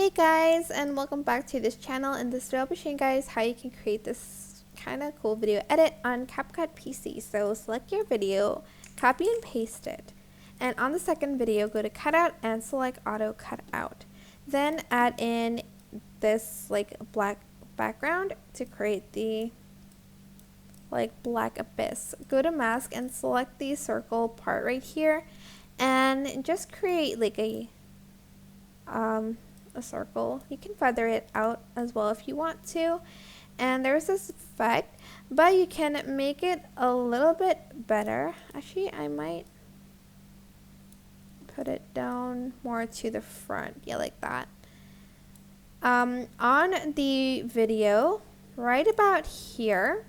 Hey guys, and welcome back to this channel. In this video I'll be showing you guys how you can create this kind of cool video edit on CapCut PC. So select your video, copy and paste it, and on the second video go to cutout and select auto cutout. Then add in this black background to create the black abyss. Go to mask and select the circle part right here and just create a circle. You can feather it out as well if you want to, and there's this effect, but you can make it a little bit better. Actually, I might put it down more to the front, yeah, like that. On the video right about here,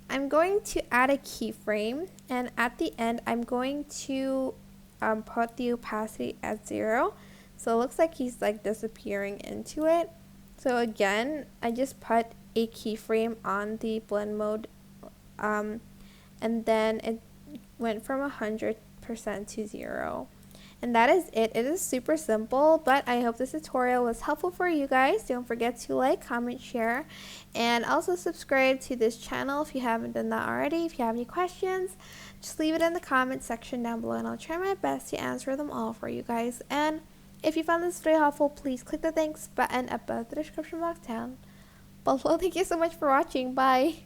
I'm going to add a keyframe, and at the end I'm going to put the opacity at 0. So it looks like he's disappearing into it. So again, I just put a keyframe on the blend mode, and then it went from 100% to 0. And that is it. It is super simple, but I hope this tutorial was helpful for you guys. Don't forget to like, comment, share, and also subscribe to this channel if you haven't done that already. If you have any questions, just leave it in the comment section down below, and I'll try my best to answer them all for you guys. And if you found this video helpful, please click the thanks button above the description box down below. Thank you so much for watching. Bye.